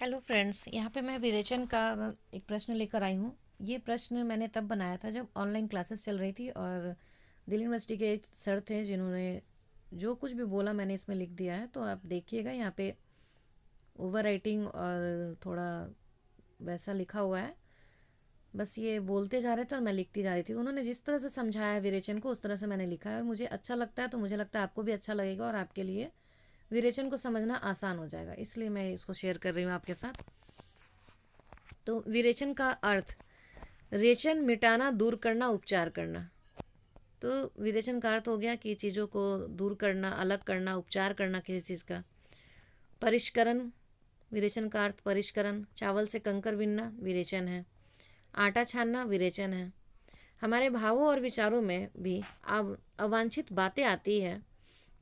Hello friends, यहाँ पे मैं विरेचन का एक प्रश्न लेकर आई हूँ। ये प्रश्न मैंने तब बनाया था जब ऑनलाइन क्लासेस चल रही थी और दिल्ली यूनिवर्सिटी के एक सर थे जिन्होंने जो कुछ भी बोला मैंने इसमें लिख दिया है। तो आप देखिएगा यहाँ पे ओवर राइटिंग और थोड़ा वैसा लिखा हुआ है। बस ये बोलते जा रहे थे और मैं लिखती जा रही थी। उन्होंने जिस तरह से समझाया है विरेचन को उस तरह से मैंने लिखा है और मुझे अच्छा लगता है, तो मुझे लगता है आपको भी अच्छा लगेगा और आपके लिए विरेचन को समझना आसान हो जाएगा, इसलिए मैं इसको शेयर कर रही हूँ आपके साथ। तो विरेचन का अर्थ, रेचन मिटाना, दूर करना, उपचार करना। तो विरेचन का अर्थ हो गया कि चीज़ों को दूर करना, अलग करना, उपचार करना किसी चीज़ का। परिष्करण, विरेचन का अर्थ परिष्करण। चावल से कंकर बीनना विरेचन है। आटा छानना विरेचन है। हमारे भावों और विचारों में भी अवांछित बातें आती है।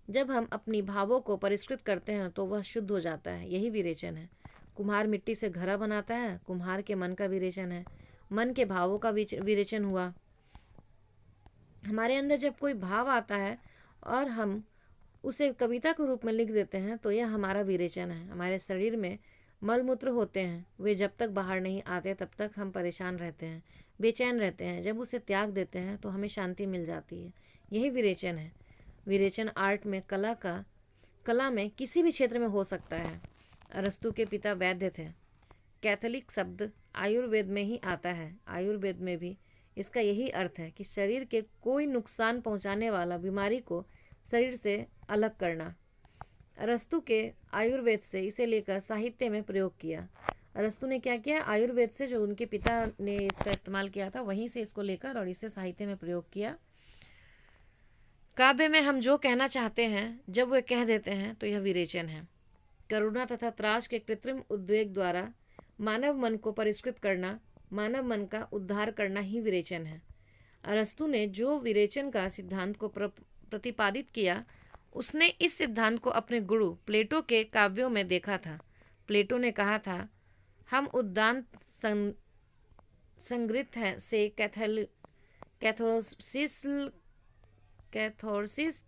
जब हम अपनी भावों को परिष्कृत करते हैं तो वह शुद्ध हो जाता है, यही विरेचन है। कुम्हार मिट्टी से घड़ा बनाता है, कुम्हार के मन का विरेचन है। मन के भावों का विरेचन हुआ। हमारे अंदर जब कोई भाव आता है और हम उसे कविता के रूप में लिख देते हैं तो यह हमारा विरेचन है। हमारे शरीर में मल मूत्र होते हैं, वे जब तक बाहर नहीं आते तब तक हम परेशान रहते हैं, बेचैन रहते हैं। जब उसे त्याग देते हैं तो हमें शांति मिल जाती है, यही विरेचन है। विरेचन आर्ट में, कला में किसी भी क्षेत्र में हो सकता है। अरस्तु के पिता वैद्य थे। कैथोलिक शब्द आयुर्वेद में ही आता है। आयुर्वेद में भी इसका यही अर्थ है कि शरीर के कोई नुकसान पहुंचाने वाला बीमारी को शरीर से अलग करना। अरस्तु के आयुर्वेद से इसे लेकर साहित्य में प्रयोग किया। अरस्तु ने क्या किया, आयुर्वेद से जो उनके पिता ने इसका इस्तेमाल किया था वहीं से इसको लेकर और इसे साहित्य में प्रयोग किया। काव्य में हम जो कहना चाहते हैं जब वे कह देते हैं तो यह विरेचन है। करुणा तथा त्रास के कृत्रिम उद्वेग द्वारा मानव मन को परिष्कृत करना, मानव मन का उद्धार करना ही विरेचन है। अरस्तु ने जो विरेचन का सिद्धांत को प्रतिपादित किया, उसने इस सिद्धांत को अपने गुरु प्लेटो के काव्यों में देखा था। प्लेटो ने कहा था, हम उद्दान संगृत है से कैथोरसिस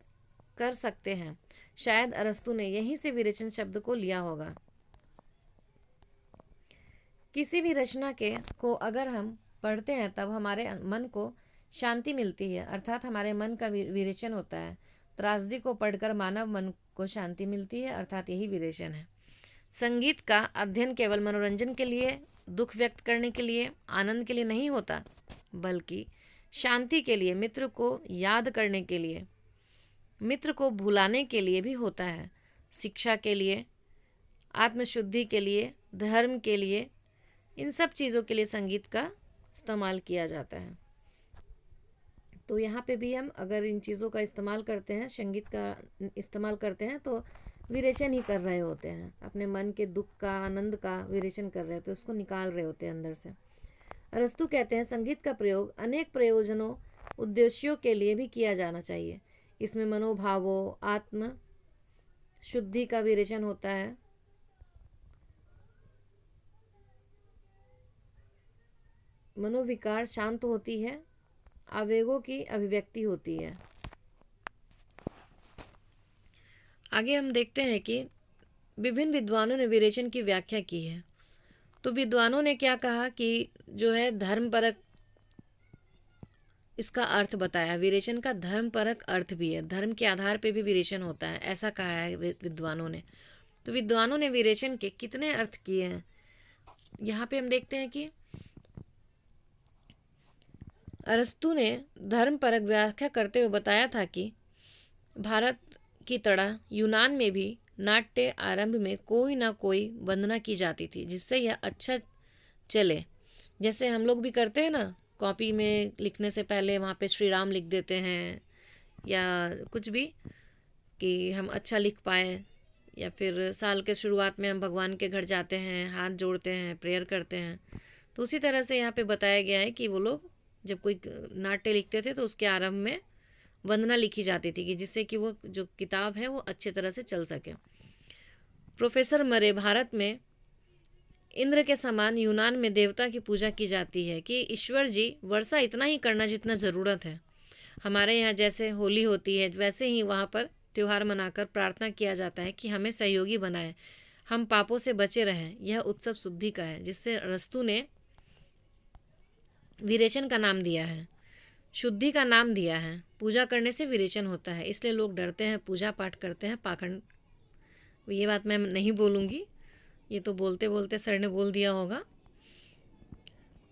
कर सकते हैं। शायद अरस्तु ने यहीं से विरेचन शब्द को लिया होगा। किसी भी रचना को अगर हम पढ़ते हैं तब हमारे मन को शांति मिलती है, अर्थात हमारे मन का विरेचन होता है। त्रासदी को पढ़कर मानव मन को शांति मिलती है, अर्थात यही विरेचन है। संगीत का अध्ययन केवल मनोरंजन के लिए, दुख व्यक्त करने के लिए, आनंद के लिए नहीं होता, बल्कि शांति के लिए, मित्र को याद करने के लिए, मित्र को भुलाने के लिए भी होता है। शिक्षा के लिए, आत्मशुद्धि के लिए, धर्म के लिए, इन सब चीज़ों के लिए संगीत का इस्तेमाल किया जाता है। तो यहाँ पे भी हम अगर इन चीज़ों का इस्तेमाल करते हैं, संगीत का इस्तेमाल करते हैं तो विरेचन ही कर रहे होते हैं। अपने मन के दुख का, आनंद का विरेचन कर रहे होते हैं, उसको निकाल रहे होते हैं अंदर से। अरस्तु कहते हैं, संगीत का प्रयोग अनेक प्रयोजनों, उद्देश्यों के लिए भी किया जाना चाहिए। इसमें मनोभावों, आत्म शुद्धि का विरेचन होता है। मनोविकार शांत होती है, आवेगों की अभिव्यक्ति होती है। आगे हम देखते हैं कि विभिन्न विद्वानों ने विरेचन की व्याख्या की है। तो विद्वानों ने क्या कहा कि जो है धर्मपरक इसका अर्थ बताया। विरेचन का धर्मपरक अर्थ भी है, धर्म के आधार पे भी विरेचन होता है, ऐसा कहा है विद्वानों ने। तो विद्वानों ने विरेचन के कितने अर्थ किए हैं, यहाँ पे हम देखते हैं कि अरस्तु ने धर्मपरक व्याख्या करते हुए बताया था कि भारत की तरह यूनान में भी नाट्य आरंभ में कोई ना कोई वंदना की जाती थी जिससे यह अच्छा चले। जैसे हम लोग भी करते हैं ना, कॉपी में लिखने से पहले वहाँ पे श्री राम लिख देते हैं या कुछ भी, कि हम अच्छा लिख पाए। या फिर साल के शुरुआत में हम भगवान के घर जाते हैं, हाथ जोड़ते हैं, प्रेयर करते हैं। तो उसी तरह से यहाँ पे बताया गया है कि वो लोग जब कोई नाट्य लिखते थे तो उसके आरंभ में वंदना लिखी जाती थी कि जिससे कि वो जो किताब है वो अच्छे तरह से चल सके। प्रोफेसर मरे, भारत में इंद्र के समान यूनान में देवता की पूजा की जाती है कि ईश्वर जी वर्षा इतना ही करना जितना ज़रूरत है। हमारे यहाँ जैसे होली होती है वैसे ही वहाँ पर त्यौहार मनाकर प्रार्थना किया जाता है कि हमें सहयोगी बनाए, हम पापों से बचे रहें, यह उत्सव शुद्धि का है, जिससे अरस्तु ने विरेचन का नाम दिया है, शुद्धि का नाम दिया है। पूजा करने से विरेचन होता है, इसलिए लोग डरते हैं, पूजा पाठ करते हैं। पाखंड, ये बात मैं नहीं बोलूँगी, ये तो बोलते बोलते सर ने बोल दिया होगा।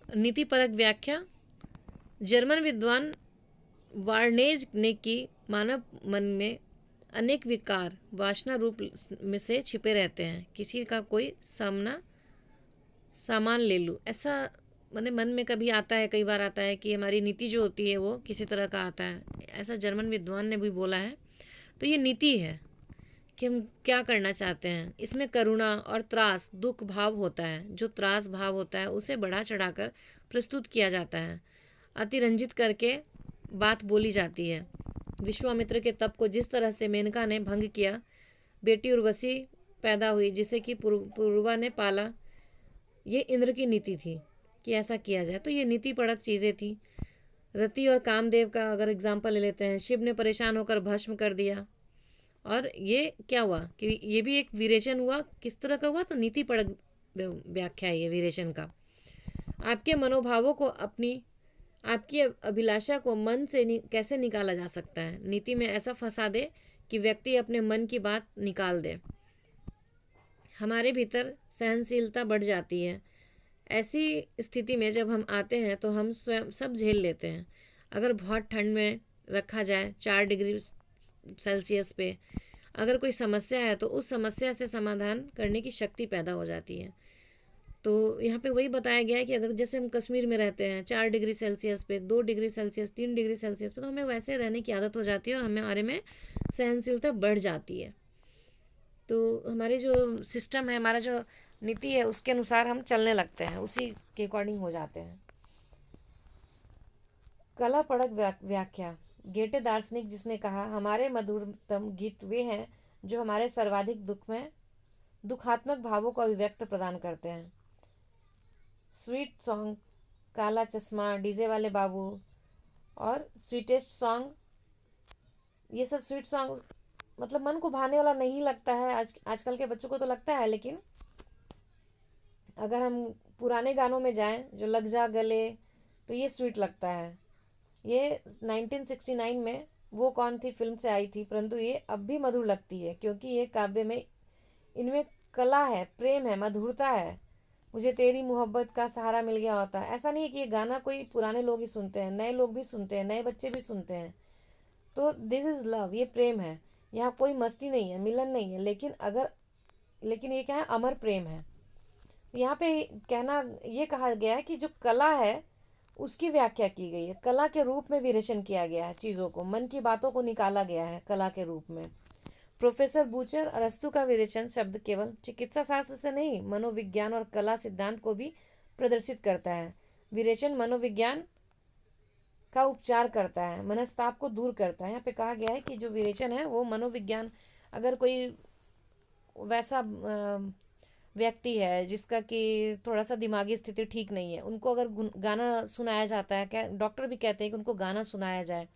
नीतिपरक व्याख्या। जर्मन विद्वान वार्नेज ने की मानव मन में अनेक विकार वासना रूप में से छिपे रहते हैं। किसी का कोई सामान ले लूँ, ऐसा मैंने मन में कभी आता है, कई बार आता है कि हमारी नीति जो होती है वो किसी तरह का आता है, ऐसा जर्मन विद्वान ने भी बोला है। तो ये नीति है कि हम क्या करना चाहते हैं। इसमें करुणा और त्रास, दुख भाव होता है। जो त्रास भाव होता है उसे बढ़ा चढ़ाकर प्रस्तुत किया जाता है, अतिरंजित करके बात बोली जाती है। विश्वामित्र के तप को जिस तरह से मेनका ने भंग किया, बेटी उर्वशी पैदा हुई जिसे कि पूर्वा ने पाला, ये इंद्र की नीति थी कि ऐसा किया जाए। तो ये नीति परक चीज़ें थी। रति और कामदेव का अगर एग्जाम्पल ले लेते हैं, शिव ने परेशान होकर भस्म कर दिया, और ये क्या हुआ कि ये भी एक विरेचन हुआ। किस तरह का हुआ? तो नीति परक व्याख्या है ये विरेचन का। आपके मनोभावों को, आपकी अभिलाषा को मन से कैसे निकाला जा सकता है? नीति में ऐसा फंसा दे कि व्यक्ति अपने मन की बात निकाल दे। हमारे भीतर सहनशीलता बढ़ जाती है। ऐसी स्थिति में जब हम आते हैं तो हम स्वयं सब झेल लेते हैं। अगर बहुत ठंड में रखा जाए 4 डिग्री सेल्सियस पे, अगर कोई समस्या है तो उस समस्या से समाधान करने की शक्ति पैदा हो जाती है। तो यहाँ पे वही बताया गया है कि अगर जैसे हम कश्मीर में रहते हैं 4 डिग्री सेल्सियस पे, 2 डिग्री सेल्सियस, 3 डिग्री सेल्सियस पे, तो हमें वैसे रहने की आदत हो जाती है और हमारे में सहनशीलता बढ़ जाती है। तो हमारे जो सिस्टम है, हमारा जो नीति है, उसके अनुसार हम चलने लगते हैं, उसी के अकॉर्डिंग हो जाते हैं। कला पड़क व्याख्या। गेटे दार्शनिक जिसने कहा, हमारे मधुरतम गीत वे हैं जो हमारे सर्वाधिक दुखात्मक भावों को अभिव्यक्त प्रदान करते हैं। स्वीट सॉन्ग, काला चश्मा, डीजे वाले बाबू और स्वीटेस्ट सॉन्ग, ये सब स्वीट सॉन्ग मतलब मन को भाने वाला नहीं लगता है। आजकल के बच्चों को तो लगता है, लेकिन अगर हम पुराने गानों में जाएं, जो लग जा गले, तो ये स्वीट लगता है। ये 1969 में वो कौन थी फिल्म से आई थी, परंतु ये अब भी मधुर लगती है क्योंकि ये काव्य में, इनमें कला है, प्रेम है, मधुरता है। मुझे तेरी मोहब्बत का सहारा मिल गया होता है। ऐसा नहीं है कि ये गाना कोई पुराने लोग ही सुनते हैं, नए लोग भी सुनते हैं, नए बच्चे भी सुनते हैं। तो दिस इज़ लव, ये प्रेम है। यहाँ कोई मस्ती नहीं है, मिलन नहीं है, लेकिन ये क्या है? अमर प्रेम है। यहाँ पे ये कहा गया है कि जो कला है उसकी व्याख्या की गई है। कला के रूप में विरेचन किया गया है चीज़ों को, मन की बातों को निकाला गया है कला के रूप में। प्रोफेसर बूचर, अरस्तु का विरेचन शब्द केवल चिकित्सा शास्त्र से नहीं, मनोविज्ञान और कला सिद्धांत को भी प्रदर्शित करता है। विरेचन मनोविज्ञान का उपचार करता है, मनस्ताप को दूर करता है। यहाँ पे कहा गया है कि जो विरेचन है वो मनोविज्ञान, अगर कोई वैसा व्यक्ति है जिसका कि थोड़ा सा दिमागी स्थिति ठीक नहीं है, उनको अगर गाना सुनाया जाता है, क्या डॉक्टर भी कहते हैं कि उनको गाना सुनाया जाए,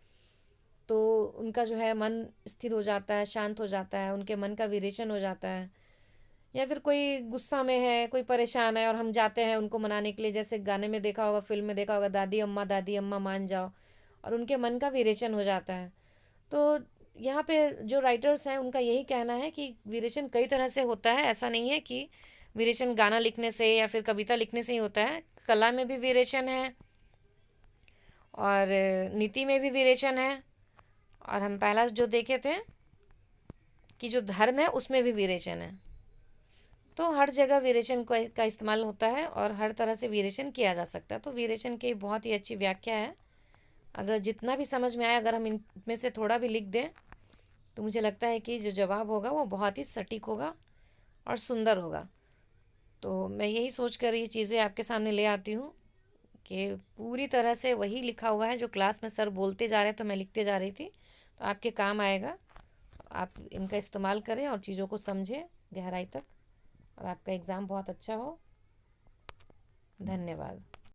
तो उनका जो है मन स्थिर हो जाता है, शांत हो जाता है, उनके मन का विरेचन हो जाता है। या फिर कोई गुस्सा में है, कोई परेशान है और हम जाते हैं उनको मनाने के लिए, जैसे गाने में देखा होगा, फिल्म में देखा होगा, दादी अम्मा मान जाओ, और उनके मन का विरेचन हो जाता है। तो यहाँ पे जो राइटर्स हैं उनका यही कहना है कि विरेचन कई तरह से होता है। ऐसा नहीं है कि विरेचन गाना लिखने से या फिर कविता लिखने से ही होता है। कला में भी विरेचन है और नीति में भी विरेचन है, और हम पहला जो देखे थे कि जो धर्म है उसमें भी विरेचन है। तो हर जगह विरेचन का इस्तेमाल होता है और हर तरह से विरेचन किया जा सकता है। तो विरेचन की बहुत ही अच्छी व्याख्या है। अगर जितना भी समझ में आए, अगर हम इनमें से थोड़ा भी लिख दें, तो मुझे लगता है कि जो जवाब होगा वो बहुत ही सटीक होगा और सुंदर होगा। तो मैं यही सोच कर ये चीज़ें आपके सामने ले आती हूँ कि पूरी तरह से वही लिखा हुआ है जो क्लास में सर बोलते जा रहे तो मैं लिखते जा रही थी। तो आपके काम आएगा, आप इनका इस्तेमाल करें और चीज़ों को समझें गहराई तक, और आपका एग्ज़ाम बहुत अच्छा हो। धन्यवाद।